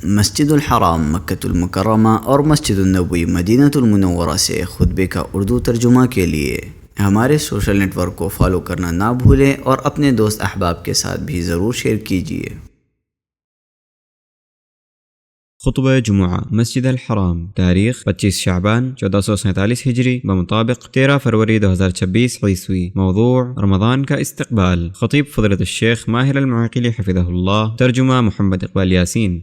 مسجد الحرام مکۃ المکرمہ اور مسجد النبوی مدینہ المنورہ سے خطبے کا اردو ترجمہ کے لیے ہمارے سوشل نیٹ ورک کو فالو کرنا نہ بھولیں اور اپنے دوست احباب کے ساتھ بھی ضرور شیئر کیجیے۔ خطبہ جمعہ مسجد الحرام، تاریخ 25 شعبان 1447 ہجری بمطابق 13 فروری 2026 عیسوی۔ موضوع رمضان کا استقبال۔ خطیب فضیلت الشیخ ماہر المعقلی حفظہ اللہ، ترجمہ محمد اقبال یاسین۔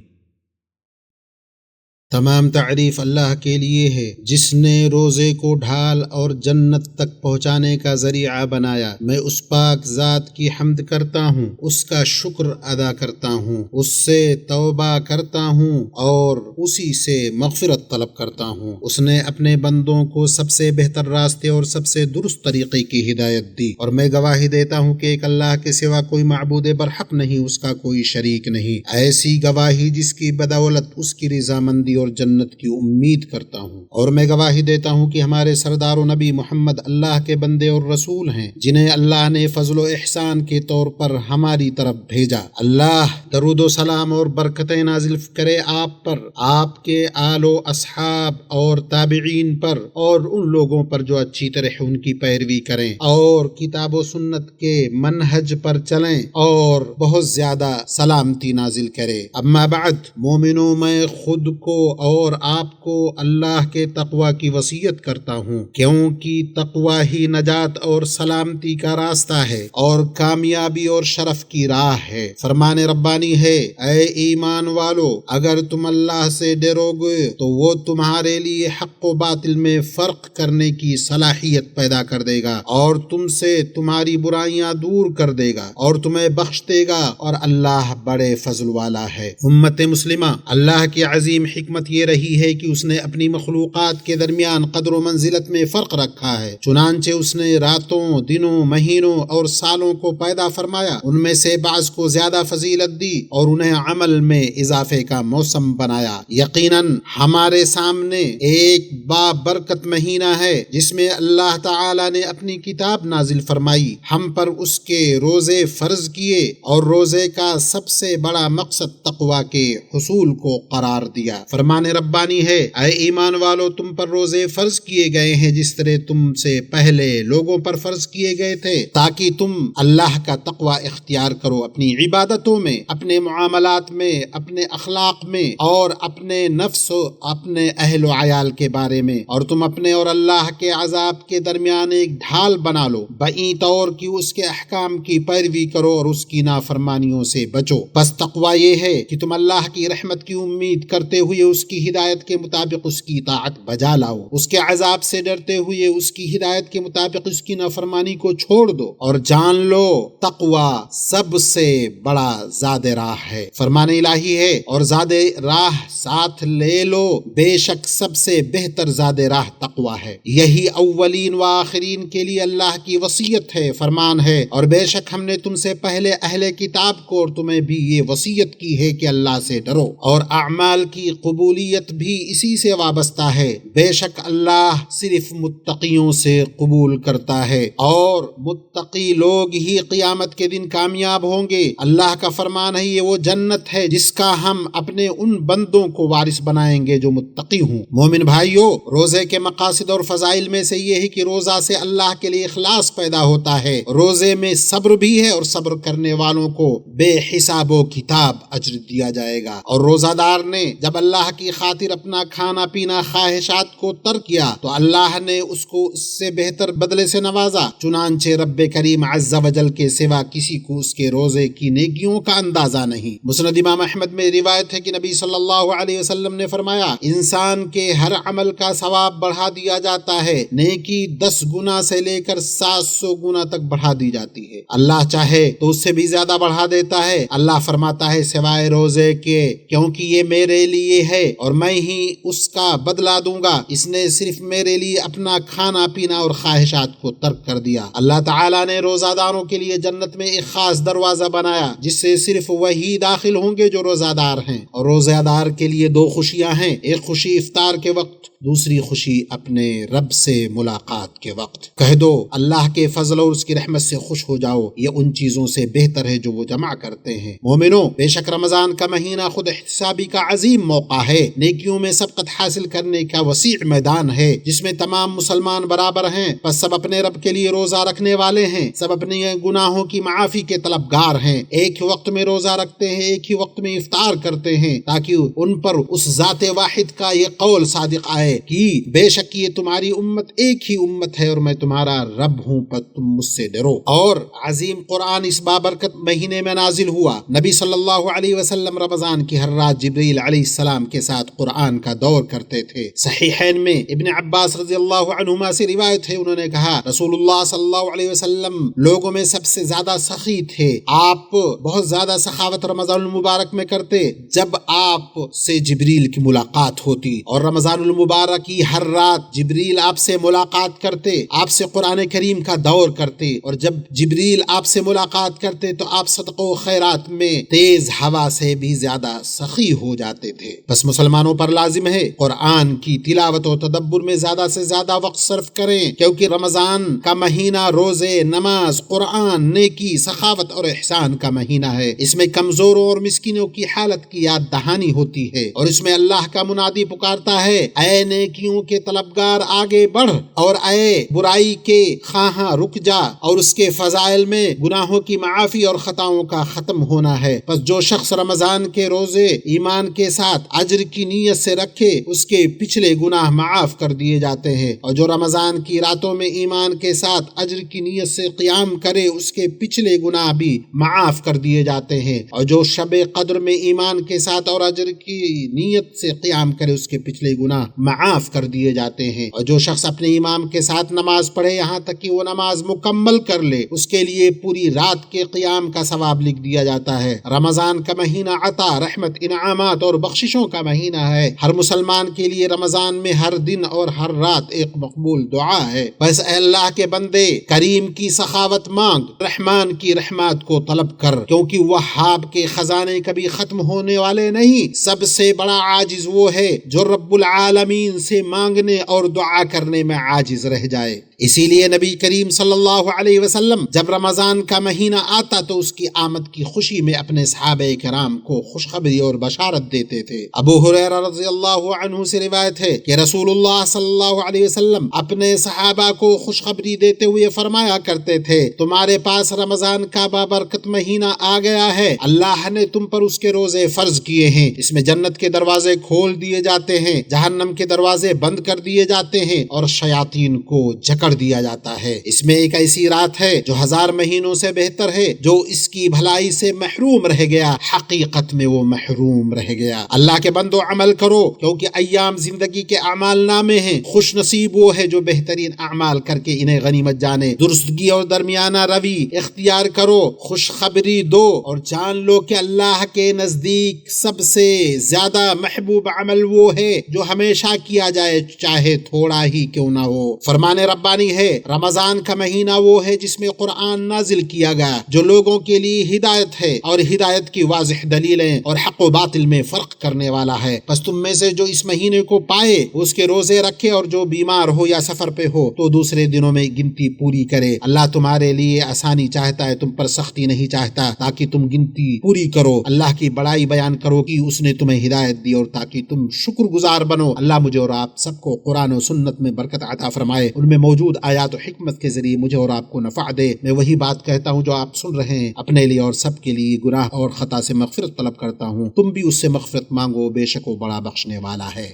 تمام تعریف اللہ کے لیے ہے جس نے روزے کو ڈھال اور جنت تک پہنچانے کا ذریعہ بنایا۔ میں اس پاک ذات کی حمد کرتا ہوں، اس کا شکر ادا کرتا ہوں، اس سے توبہ کرتا ہوں اور اسی سے مغفرت طلب کرتا ہوں۔ اس نے اپنے بندوں کو سب سے بہتر راستے اور سب سے درست طریقے کی ہدایت دی، اور میں گواہی دیتا ہوں کہ ایک اللہ کے سوا کوئی معبود برحق نہیں، اس کا کوئی شریک نہیں۔ ایسی گواہی جس کی بدولت اس کی رضامندی اور جنت کی امید کرتا ہوں، اور میں گواہی دیتا ہوں کہ ہمارے سردار و نبی محمد اللہ کے بندے اور رسول ہیں جنہیں اللہ نے فضل و احسان کے طور پر ہماری طرف بھیجا۔ اللہ درود و سلام اور برکتیں نازل کرے آپ پر، آپ کے آل و اصحاب اور تابعین پر، اور ان لوگوں پر جو اچھی طرح ان کی پیروی کریں اور کتاب و سنت کے منہج پر چلیں، اور بہت زیادہ سلامتی نازل کرے۔ اما بعد، مومنوں، میں خود کو اور آپ کو اللہ کے تقوی کی وصیت کرتا ہوں، کیونکہ تقوی ہی نجات اور سلامتی کا راستہ ہے اور کامیابی اور شرف کی راہ ہے۔ فرمان ربانی ہے، اے ایمان والو، اگر تم اللہ سے ڈرو گے تو وہ تمہارے لیے حق و باطل میں فرق کرنے کی صلاحیت پیدا کر دے گا اور تم سے تمہاری برائیاں دور کر دے گا اور تمہیں بخش دے گا، اور اللہ بڑے فضل والا ہے۔ امت مسلمہ، اللہ کی عظیم حکمت یہ رہی ہے کہ اس نے اپنی مخلوقات کے درمیان قدر و منزلت میں فرق رکھا ہے۔ چنانچہ اس نے راتوں، دنوں، مہینوں اور سالوں کو پیدا فرمایا، ان میں سے بعض کو زیادہ فضیلت دی اور انہیں عمل میں اضافے کا موسم بنایا۔ یقیناً ہمارے سامنے ایک بابرکت مہینہ ہے جس میں اللہ تعالی نے اپنی کتاب نازل فرمائی، ہم پر اس کے روزے فرض کیے اور روزے کا سب سے بڑا مقصد تقوی کے حصول کو قرار دیا۔ فرمان ربانی ہے، اے ایمان والو، تم پر روزے فرض کیے گئے ہیں جس طرح تم سے پہلے لوگوں پر فرض کیے گئے تھے، تاکہ تم اللہ کا تقوی اختیار کرو اپنی عبادتوں میں، اپنے معاملات میں، اپنے اخلاق میں، اور اپنے نفس و اپنے اہل و عیال کے بارے میں، اور تم اپنے اور اللہ کے عذاب کے درمیان ایک ڈھال بنا لو، بئی طور کہ اس کے احکام کی پیروی کرو اور اس کی نافرمانیوں سے بچو۔ بس تقوی یہ ہے کہ تم اللہ کی رحمت کی امید کرتے ہوئے اس کی ہدایت کے مطابق اس کی اطاعت بجا لاؤ، اس کے عذاب سے ڈرتے ہوئے اس کی ہدایت کے مطابق اس کی نافرمانی کو چھوڑ دو، اور جان لو تقوی سب سے بڑا زاد راہ ہے۔ فرمان الہی ہے، اور زاد راہ ساتھ لے لو، بے شک سب سے بہتر زاد راہ تقوی ہے۔ یہی اولین و آخرین کے لیے اللہ کی وصیت ہے۔ فرمان ہے، اور بے شک ہم نے تم سے پہلے اہل کتاب کو اور تمہیں بھی یہ وصیت کی ہے کہ اللہ سے ڈرو، اور اعمال کی قبولیت بھی اسی سے وابستہ ہے۔ بے شک اللہ صرف متقیوں سے قبول کرتا ہے، اور متقی لوگ ہی قیامت کے دن کامیاب ہوں گے۔ اللہ کا فرمان ہے، یہ وہ جنت ہے جس کا ہم اپنے ان بندوں کو وارث بنائیں گے جو متقی ہوں۔ مومن بھائیو، روزے کے مقاصد اور فضائل میں سے یہ ہے کہ روزہ سے اللہ کے لیے اخلاص پیدا ہوتا ہے۔ روزے میں صبر بھی ہے، اور صبر کرنے والوں کو بے حساب و کتاب اجر دیا جائے گا۔ اور روزہ دار نے جب اللہ کی خاطر اپنا کھانا پینا خواہشات کو ترک کیا تو اللہ نے اس کو اس سے بہتر بدلے سے نوازا۔ چنانچہ رب کریم عز و جل کے سوا کسی کو اس کے روزے کی نیکیوں کا اندازہ نہیں۔ مسند امام احمد میں روایت ہے کہ نبی صلی اللہ علیہ وسلم نے فرمایا، انسان کے ہر عمل کا ثواب بڑھا دیا جاتا ہے، نیکی 10 گنا سے لے کر 700 گنا تک بڑھا دی جاتی ہے۔ اللہ چاہے تو اس سے بھی زیادہ بڑھا دیتا ہے۔ اللہ فرماتا ہے، سوائے روزے کے، کیونکہ یہ میرے لیے ہے اور میں ہی اس کا بدلہ دوں گا۔ اس نے صرف میرے لیے اپنا کھانا پینا اور خواہشات کو ترک کر دیا۔ اللہ تعالیٰ نے روزہ داروں کے لیے جنت میں ایک خاص دروازہ بنایا جس سے صرف وہی داخل ہوں گے جو روزہ دار ہیں، اور روزہ دار کے لیے 2 خوشیاں ہیں، ایک خوشی افطار کے وقت دوسری خوشی اپنے رب سے ملاقات کے وقت۔ کہہ دو اللہ کے فضل اور اس کی رحمت سے خوش ہو جاؤ، یہ ان چیزوں سے بہتر ہے جو وہ جمع کرتے ہیں۔ مومنو، بے شک رمضان کا مہینہ خود احتسابی کا عظیم موقع ہے، نیکیوں میں سبقت حاصل کرنے کا وسیع میدان ہے جس میں تمام مسلمان برابر ہیں، پس سب اپنے رب کے لیے روزہ رکھنے والے ہیں، سب اپنے گناہوں کی معافی کے طلبگار ہیں، ایک ہی وقت میں روزہ رکھتے ہیں، ایک ہی وقت میں افطار کرتے ہیں، تاکہ ان پر اس ذات واحد کا یہ قول صادق آئے کہ بے شک یہ تمہاری امت ایک ہی امت ہے اور میں تمہارا رب ہوں، پر تم مجھ سے ڈرو۔ اور عظیم قرآن اس بابرکت مہینے میں نازل ہوا۔ نبی صلی اللہ علیہ وسلم رمضان کی ہر رات جبریل علیہ السلام کے ساتھ قرآن کا دور کرتے تھے۔ صحیحین میں ابن عباس رضی اللہ عنہما سے روایت ہے، انہوں نے کہا رسول اللہ صلی اللہ علیہ وسلم لوگوں میں سب سے زیادہ سخی تھے، آپ بہت زیادہ سخاوت رمضان المبارک میں کرتے جب آپ سے جبریل کی ملاقات ہوتی، اور رمضان المبارک کی ہر رات جبریل آپ سے ملاقات کرتے، آپ سے قرآن کریم کا دور کرتے، اور جب جبریل آپ سے ملاقات کرتے تو آپ صدقہ و خیرات میں تیز ہوا سے بھی زیادہ سخی ہو جاتے تھے۔ بس مسلمانوں پر لازم ہے قرآن کی تلاوت و تدبر میں زیادہ سے زیادہ وقت صرف کریں، کیونکہ رمضان کا مہینہ روزے، نماز، قرآن، نیکی، سخاوت اور احسان کا مہینہ ہے۔ اس میں کمزوروں اور مسکینوں کی حالت کی یاد دہانی ہوتی ہے، اور اس میں اللہ کا منادی پکارتا ہے اے نیکیوں کے طلبگار آگے بڑھ، اور اے برائی کے خواہاں رک جا، اور اس کے فضائل میں گناہوں کی معافی اور خطاؤں کا ختم ہونا ہے۔ پس جو شخص رمضان کے روزے ایمان کے ساتھ اجر کی نیت سے رکھے اس کے پچھلے گناہ معاف کر دیے جاتے ہیں، اور جو رمضان کی راتوں میں ایمان کے ساتھ اجر کی نیت سے قیام کرے اس کے پچھلے گناہ بھی معاف کر دیے جاتے ہیں، اور جو شب قدر میں ایمان کے ساتھ اور اجر کی نیت سے قیام کرے اس کے پچھلے گناہ معاف کر دیے جاتے ہیں، اور جو شخص اپنے امام کے ساتھ نماز پڑھے یہاں تک کہ وہ نماز مکمل کر لے اس کے لیے پوری رات کے قیام کا ثواب لکھ دیا جاتا ہے۔ رمضان کا مہینہ عطا، رحمت، انعامات اور بخششوں کا مہینہ ہے۔ ہر مسلمان کے لیے رمضان میں ہر دن اور ہر رات ایک مقبول دعا ہے۔ بس اے اللہ کے بندے، کریم کی سخاوت مانگ، رحمان کی رحمت کو طلب کر، کیونکہ وہاب کے خزانے کبھی ختم ہونے والے نہیں۔ سب سے بڑا عاجز وہ ہے جو رب العالمین سے مانگنے اور دعا کرنے میں عاجز رہ جائے۔ اسی لیے نبی کریم صلی اللہ علیہ وسلم جب رمضان کا مہینہ آتا تو اس کی آمد کی خوشی میں اپنے صحابہ کرام کو خوشخبری اور بشارت دیتے تھے۔ ابو ہریرہ رضی اللہ عنہ سے روایت ہے کہ رسول اللہ صلی اللہ علیہ وسلم اپنے صحابہ کو خوشخبری دیتے ہوئے فرمایا کرتے تھے تمہارے پاس رمضان کا بابرکت مہینہ آ گیا ہے، اللہ نے تم پر اس کے روزے فرض کیے ہیں، اس میں جنت کے دروازے کھول دیے جاتے ہیں، جہنم کے دروازے بند کر دیے جاتے ہیں اور شیاطین کو جکڑ دیا جاتا ہے۔ اس میں ایک ایسی رات ہے جو 1000 مہینوں سے بہتر ہے، جو اس کی بھلائی سے محروم رہ گیا حقیقت میں وہ محروم رہ گیا۔ اللہ کے بندو عمل کرو، کیونکہ ایام زندگی کے اعمال نامے ہیں، خوش نصیب وہ ہے جو بہترین اعمال کر کے انہیں غنیمت جانے۔ درستگی اور درمیانہ روی اختیار کرو، خوشخبری دو اور جان لو کہ اللہ کے نزدیک سب سے زیادہ محبوب عمل وہ ہے جو ہمیشہ کیا جائے چاہے تھوڑا ہی کیوں نہ ہو۔ فرمان ربانی ہے رمضان کا مہینہ وہ ہے جس میں قرآن نازل کیا گیا جو لوگوں کے لیے ہدایت ہے اور ہدایت کی واضح دلیلیں اور حق و باطل میں فرق کرنے والا ہے۔ پس تم میں سے جو اس مہینے کو پائے اس کے روزے رکھے، اور جو بیمار ہو یا سفر پہ ہو تو دوسرے دنوں میں گنتی پوری کرے۔ اللہ تمہارے لیے آسانی چاہتا ہے، تم پر سختی نہیں چاہتا، تاکہ تم گنتی پوری کرو۔ اللہ کی بڑائی بیان کرو کہ اس نے تمہیں ہدایت دی اور تاکہ تم شکر گزار بنو۔ اللہ مجھے اور آپ سب کو قرآن و سنت میں برکت عطا فرمائے، ان میں موجود آیات و حکمت کے ذریعے مجھے اور آپ کو نفع دے۔ میں وہی بات کہتا ہوں جو آپ سن رہے ہیں، اپنے لیے اور سب کے لیے گناہ اور خطا سے مغفرت طلب کرتا ہوں، تم بھی اس سے مغفرت مانگو، بے شک وہ بڑا بخشنے والا ہے۔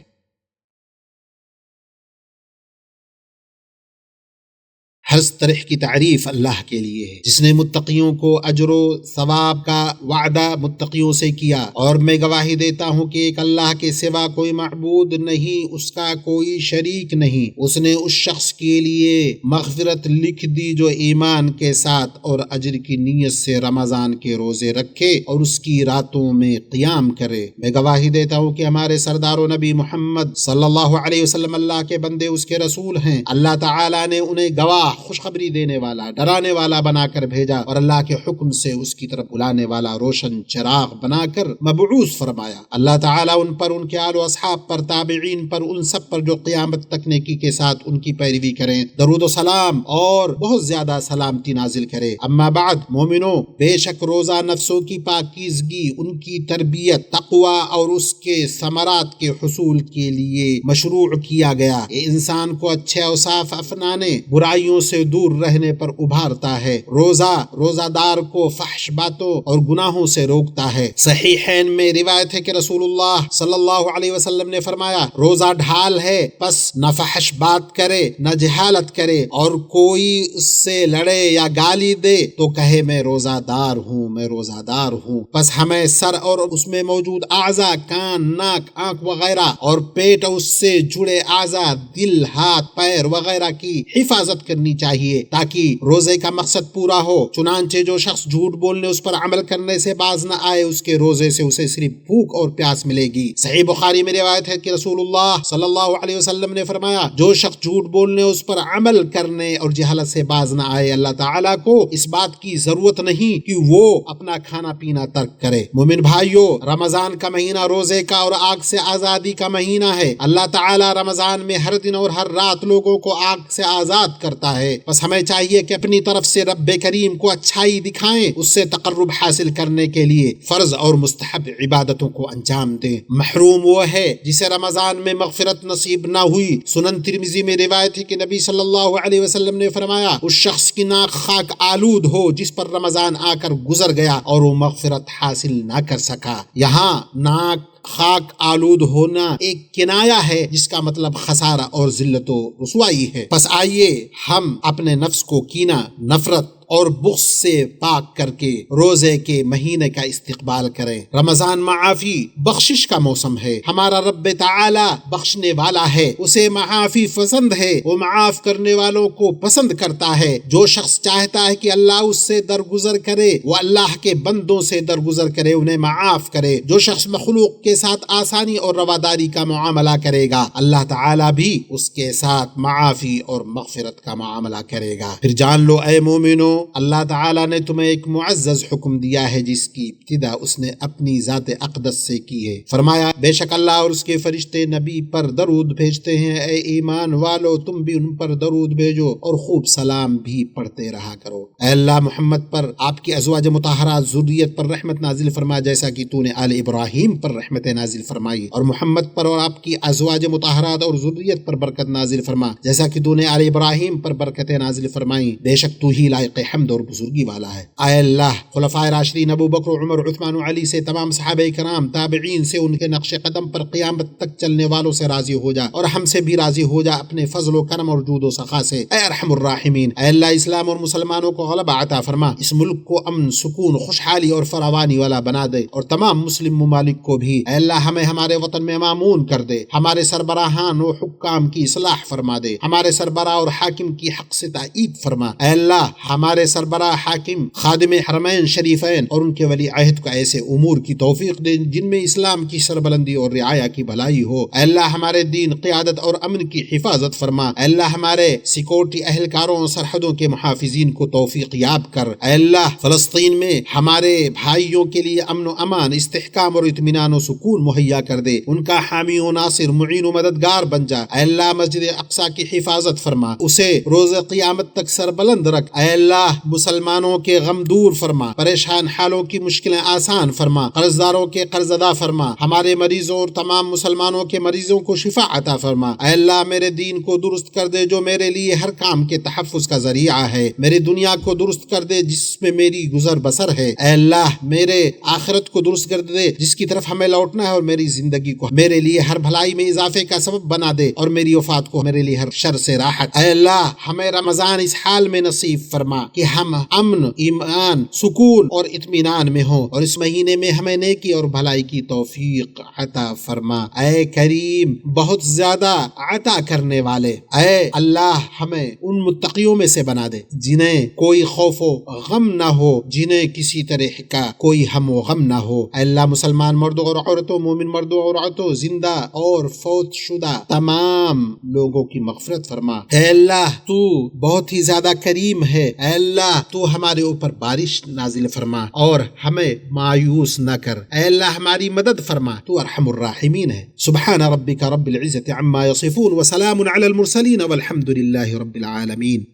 ہر طرح کی تعریف اللہ کے لیے ہے جس نے متقیوں کو اجر و ثواب کا وعدہ متقیوں سے کیا، اور میں گواہی دیتا ہوں کہ ایک اللہ کے سوا کوئی معبود نہیں، اس کا کوئی شریک نہیں۔ اس نے اس شخص کے لیے مغفرت لکھ دی جو ایمان کے ساتھ اور اجر کی نیت سے رمضان کے روزے رکھے اور اس کی راتوں میں قیام کرے۔ میں گواہی دیتا ہوں کہ ہمارے سردار و نبی محمد صلی اللہ علیہ وسلم اللہ کے بندے، اس کے رسول ہیں۔ اللہ تعالیٰ نے انہیں گواہ خوشخبری دینے والا، ڈرانے والا بنا کر بھیجا اور اللہ کے حکم سے اس کی طرف بلانے والا روشن چراغ بنا کر مبعوث فرمایا۔ اللہ تعالیٰ ان پر، ان کے آل و اصحاب پر، تابعین پر، ان سب پر جو قیامت تک نیکی کے ساتھ ان کی پیروی کریں، درود و سلام اور بہت زیادہ سلامتی نازل کرے۔ اما بعد، مومنو، بے شک روزہ نفسوں کی پاکیزگی، ان کی تربیت، تقوی اور اس کے ثمرات کے حصول کے لیے مشروع کیا گیا۔ یہ انسان کو اچھے اوصاف اپنانے، برائیوں سے دور رہنے پر ابھارتا ہے۔ روزہ دار کو فحش باتوں اور گناہوں سے روکتا ہے۔ صحیحین میں روایت ہے کہ رسول اللہ صلی اللہ علیہ وسلم نے فرمایا، روزہ ڈھال ہے، پس نہ فحش بات کرے نہ جہالت کرے، اور کوئی اس سے لڑے یا گالی دے تو کہے میں روزہ دار ہوں، میں روزہ دار ہوں۔ پس ہمیں سر اور اس میں موجود اعضاء، کان، ناک، آنکھ وغیرہ، اور پیٹ اور اس سے جڑے اعضاء، دل، ہاتھ، پیر وغیرہ کی حفاظت کرنی چاہیے تاکہ روزے کا مقصد پورا ہو۔ چنانچہ جو شخص جھوٹ بولنے، اس پر عمل کرنے سے باز نہ آئے، اس کے روزے سے اسے صرف بھوک اور پیاس ملے گی۔ صحیح بخاری میں روایت ہے کہ رسول اللہ صلی اللہ علیہ وسلم نے فرمایا، جو شخص جھوٹ بولنے، اس پر عمل کرنے اور جہالت سے باز نہ آئے، اللہ تعالیٰ کو اس بات کی ضرورت نہیں کہ وہ اپنا کھانا پینا ترک کرے۔ مومن بھائیو، رمضان کا مہینہ روزے کا اور آگ سے آزادی کا مہینہ ہے۔ اللہ تعالیٰ رمضان میں ہر دن اور ہر رات لوگوں کو آگ سے آزاد کرتا ہے۔ بس ہمیں چاہیے کہ اپنی طرف سے رب کریم کو اچھائی دکھائیں، اس سے تقرب حاصل کرنے کے لیے فرض اور مستحب عبادتوں کو انجام دیں۔ محروم وہ ہے جسے رمضان میں مغفرت نصیب نہ ہوئی۔ سنن ترمذی میں روایت ہے کہ نبی صلی اللہ علیہ وسلم نے فرمایا، اس شخص کی ناک خاک آلود ہو جس پر رمضان آ کر گزر گیا اور وہ مغفرت حاصل نہ کر سکا۔ یہاں ناک خاک آلود ہونا ایک کنایا ہے جس کا مطلب خسارہ اور ذلت و رسوائی ہے۔ پس آئیے ہم اپنے نفس کو کینہ، نفرت اور بغض سے پاک کر کے روزے کے مہینے کا استقبال کریں۔ رمضان معافی بخشش کا موسم ہے۔ ہمارا رب تعالی بخشنے والا ہے، اسے معافی پسند ہے، وہ معاف کرنے والوں کو پسند کرتا ہے۔ جو شخص چاہتا ہے کہ اللہ اس سے درگزر کرے، وہ اللہ کے بندوں سے درگزر کرے، انہیں معاف کرے۔ جو شخص مخلوق کے ساتھ آسانی اور رواداری کا معاملہ کرے گا، اللہ تعالی بھی اس کے ساتھ معافی اور مغفرت کا معاملہ کرے گا۔ پھر جان لو اے مومنو، اللہ تعالیٰ نے تمہیں ایک معزز حکم دیا ہے جس کی ابتدا اس نے اپنی ذات اقدس سے کی ہے۔ فرمایا، بے شک اللہ اور اس کے فرشتے نبی پر درود بھیجتے ہیں، اے ایمان والو تم بھی ان پر درود بھیجو اور خوب سلام بھی پڑھتے رہا کرو۔ اے اللہ، محمد پر، آپ کی ازواج مطہرات، ذریت پر رحمت نازل فرما جیسا کہ تو نے آل ابراہیم پر رحمت نازل فرمائی، اور محمد پر اور آپ کی ازواج مطہرات اور ذریت پر برکت نازل فرما جیسا کہ تو نے آل ابراہیم پر برکت نازل فرمائی، بے شک تو ہی لائق حمد اور بزرگی والا ہے۔ اے اللہ، خلفائے راشدین ابو بکر، عمر، عثمان و علی سے، تمام صحابہ کرام، تابعین سے، ان کے نقش قدم پر قیامت تک چلنے والوں سے راضی ہو جا، اور ہم سے بھی راضی ہو جا اپنے فضل و کرم اور جود و سخا سے، اے ارحم الراحمین۔ اے اللہ، اسلام اور مسلمانوں کو غلبہ عطا فرما، اس ملک کو امن، سکون، خوشحالی اور فراوانی والا بنا دے، اور تمام مسلم ممالک کو بھی۔ اے اللہ، ہمیں ہمارے وطن میں مامون کر دے، ہمارے سربراہان و حکام کی اصلاح فرما دے، ہمارے سربراہ اور حاکم کی حق سے تائید فرما۔ اے اللہ، ہمارے سربراہ، حاکم، خادم حرمین شریفین اور ان کے ولی عہد کو ایسے امور کی توفیق دے جن میں اسلام کی سربلندی اور رعایا کی بھلائی ہو۔ اے اللہ، ہمارے دین، قیادت اور امن کی حفاظت فرما۔ اے اللہ، ہمارے سیکورٹی اہلکاروں اور سرحدوں کے محافظین کو توفیق یاب کر۔ اے اللہ، فلسطین میں ہمارے بھائیوں کے لیے امن و امان، استحکام اور اطمینان و سکون مہیا کر دے، ان کا حامی و ناصر، معین و مددگار بن جا۔ اے اللہ، مسجد اقصی کی حفاظت فرما، اسے روز قیامت تک سربلند رکھ۔ اے اللہ، مسلمانوں کے غم دور فرما، پریشان حالوں کی مشکلیں آسان فرما، قرض داروں کے قرض ادا فرما، ہمارے مریضوں اور تمام مسلمانوں کے مریضوں کو شفا عطا فرما۔ اے اللہ، میرے دین کو درست کر دے جو میرے لیے ہر کام کے تحفظ کا ذریعہ ہے، میری دنیا کو درست کر دے جس میں میری گزر بسر ہے۔ اے اللہ، میرے آخرت کو درست کر دے جس کی طرف ہمیں لوٹنا ہے، اور میری زندگی کو میرے لیے ہر بھلائی میں اضافے کا سبب بنا دے، اور میری وفات کو میرے لیے ہر شر سے راحت۔ اے اللہ، ہمیں رمضان اس حال میں نصیب فرما کہ ہم امن، ایمان، سکون اور اطمینان میں ہوں، اور اس مہینے میں ہمیں نیکی اور بھلائی کی توفیق عطا فرما۔ اے کریم، بہت زیادہ عطا کرنے والے، اے اللہ ہمیں ان متقیوں میں سے بنا دے جنہیں کوئی خوف و غم نہ ہو، جنہیں کسی طرح کا کوئی ہم و غم نہ ہو۔ اے اللہ مسلمان مردوں اور عورتوں، مومن مردوں اور عورتوں، زندہ اور فوت شدہ تمام لوگوں کی مغفرت فرما۔ اے اللہ تو بہت ہی زیادہ کریم ہے، اے اللہ تو ہمارے اوپر بارش نازل فرما اور ہمیں مایوس نہ کر، اے اللہ ہماری مدد فرما، تو ارحم الراحمین ہے۔ سبحان ربک رب العزت عما یصفون وسلام علی المرسلین والحمد للہ رب العالمین۔